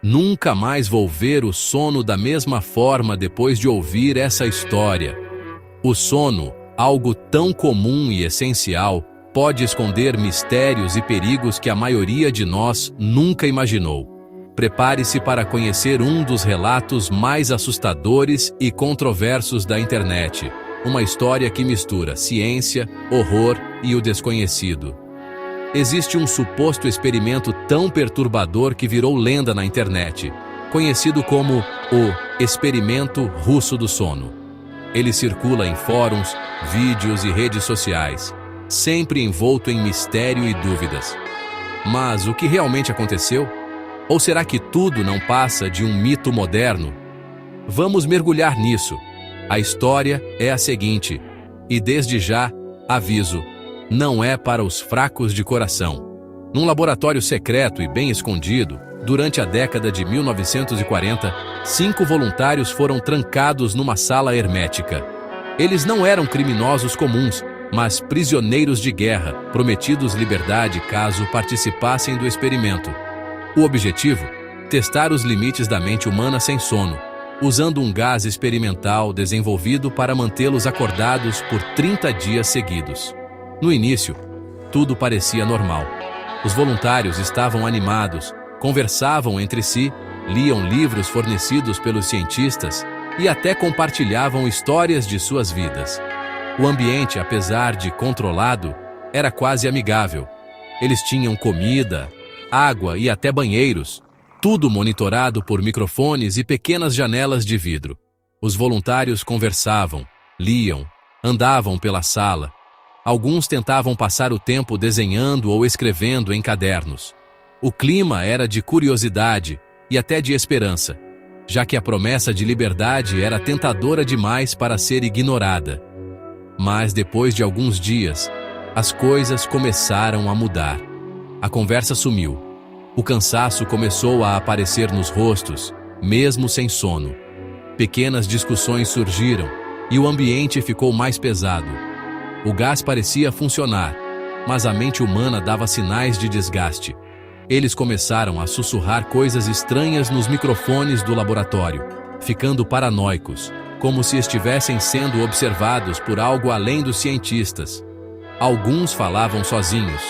Nunca mais vou ver o sono da mesma forma depois de ouvir essa história. O sono, algo tão comum e essencial, pode esconder mistérios e perigos que a maioria de nós nunca imaginou. Prepare-se para conhecer um dos relatos mais assustadores e controversos da internet. Uma história que mistura ciência, horror e o desconhecido. Existe um suposto experimento tão perturbador que virou lenda na internet, conhecido como o experimento russo do sono. Ele circula em fóruns, vídeos e redes sociais, sempre envolto em mistério e dúvidas. Mas o que realmente aconteceu? Ou será que tudo não passa de um mito moderno? Vamos mergulhar nisso. A história é a seguinte, e desde já, aviso, não é para os fracos de coração. Num laboratório secreto e bem escondido, durante a década de 1940, 5 voluntários foram trancados numa sala hermética. Eles não eram criminosos comuns, mas prisioneiros de guerra, prometidos liberdade caso participassem do experimento. O objetivo? Testar os limites da mente humana sem sono, usando um gás experimental desenvolvido para mantê-los acordados por 30 dias seguidos. No início, tudo parecia normal. Os voluntários estavam animados, conversavam entre si, liam livros fornecidos pelos cientistas e até compartilhavam histórias de suas vidas. O ambiente, apesar de controlado, era quase amigável. Eles tinham comida, água e até banheiros, tudo monitorado por microfones e pequenas janelas de vidro. Os voluntários conversavam, liam, andavam pela sala. Alguns tentavam passar o tempo desenhando ou escrevendo em cadernos. O clima era de curiosidade e até de esperança, já que a promessa de liberdade era tentadora demais para ser ignorada. Mas depois de alguns dias, as coisas começaram a mudar. A conversa sumiu. O cansaço começou a aparecer nos rostos, mesmo sem sono. Pequenas discussões surgiram e o ambiente ficou mais pesado. O gás parecia funcionar, mas a mente humana dava sinais de desgaste. Eles começaram a sussurrar coisas estranhas nos microfones do laboratório, ficando paranoicos, como se estivessem sendo observados por algo além dos cientistas. Alguns falavam sozinhos,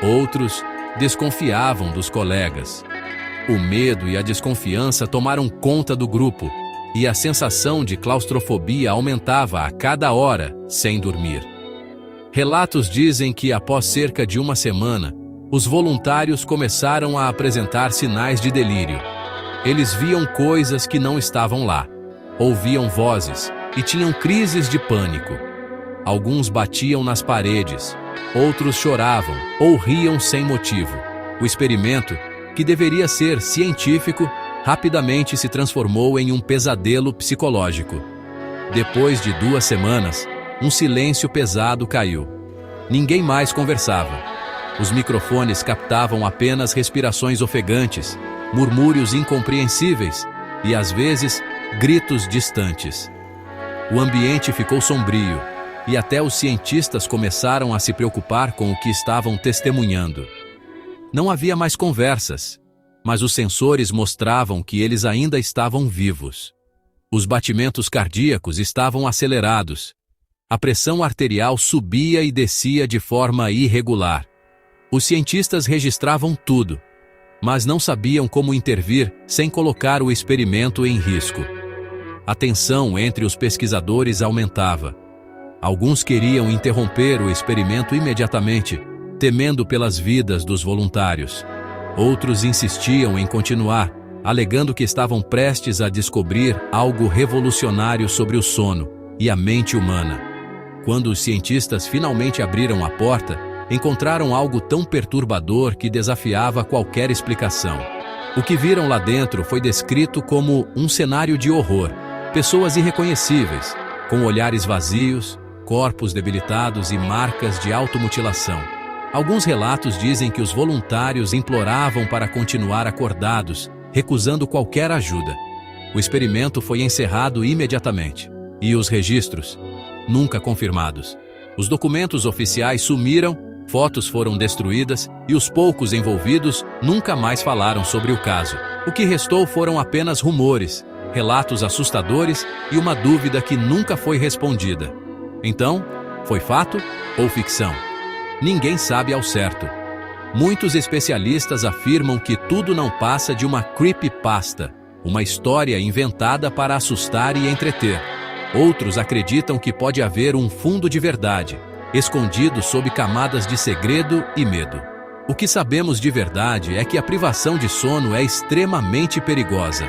outros desconfiavam dos colegas. O medo e a desconfiança tomaram conta do grupo, e a sensação de claustrofobia aumentava a cada hora, sem dormir. Relatos dizem que, após cerca de uma semana, os voluntários começaram a apresentar sinais de delírio. Eles viam coisas que não estavam lá, ouviam vozes e tinham crises de pânico. Alguns batiam nas paredes, outros choravam ou riam sem motivo. O experimento, que deveria ser científico, rapidamente se transformou em um pesadelo psicológico. Depois de 2 semanas, um silêncio pesado caiu. Ninguém mais conversava. Os microfones captavam apenas respirações ofegantes, murmúrios incompreensíveis e, às vezes, gritos distantes. O ambiente ficou sombrio e até os cientistas começaram a se preocupar com o que estavam testemunhando. Não havia mais conversas, mas os sensores mostravam que eles ainda estavam vivos. Os batimentos cardíacos estavam acelerados. A pressão arterial subia e descia de forma irregular. Os cientistas registravam tudo, mas não sabiam como intervir sem colocar o experimento em risco. A tensão entre os pesquisadores aumentava. Alguns queriam interromper o experimento imediatamente, temendo pelas vidas dos voluntários. Outros insistiam em continuar, alegando que estavam prestes a descobrir algo revolucionário sobre o sono e a mente humana. Quando os cientistas finalmente abriram a porta, encontraram algo tão perturbador que desafiava qualquer explicação. O que viram lá dentro foi descrito como um cenário de horror. Pessoas irreconhecíveis, com olhares vazios, corpos debilitados e marcas de automutilação. Alguns relatos dizem que os voluntários imploravam para continuar acordados, recusando qualquer ajuda. O experimento foi encerrado imediatamente, e os registros, nunca confirmados. Os documentos oficiais sumiram, fotos foram destruídas e os poucos envolvidos nunca mais falaram sobre o caso. O que restou foram apenas rumores, relatos assustadores e uma dúvida que nunca foi respondida. Então, foi fato ou ficção? Ninguém sabe ao certo. Muitos especialistas afirmam que tudo não passa de uma creepypasta, uma história inventada para assustar e entreter. Outros acreditam que pode haver um fundo de verdade, escondido sob camadas de segredo e medo. O que sabemos de verdade é que a privação de sono é extremamente perigosa.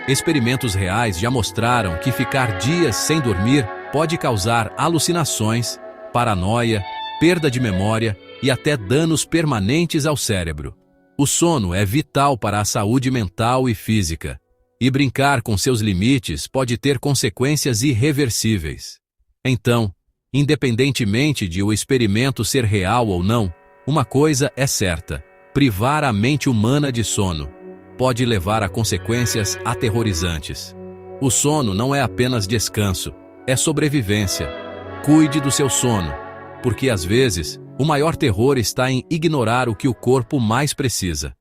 Experimentos reais já mostraram que ficar dias sem dormir pode causar alucinações, paranoia, perda de memória e até danos permanentes ao cérebro. O sono é vital para a saúde mental e física, e brincar com seus limites pode ter consequências irreversíveis. Então, independentemente de o experimento ser real ou não, uma coisa é certa: privar a mente humana de sono pode levar a consequências aterrorizantes. O sono não é apenas descanso, é sobrevivência. Cuide do seu sono, porque às vezes o maior terror está em ignorar o que o corpo mais precisa.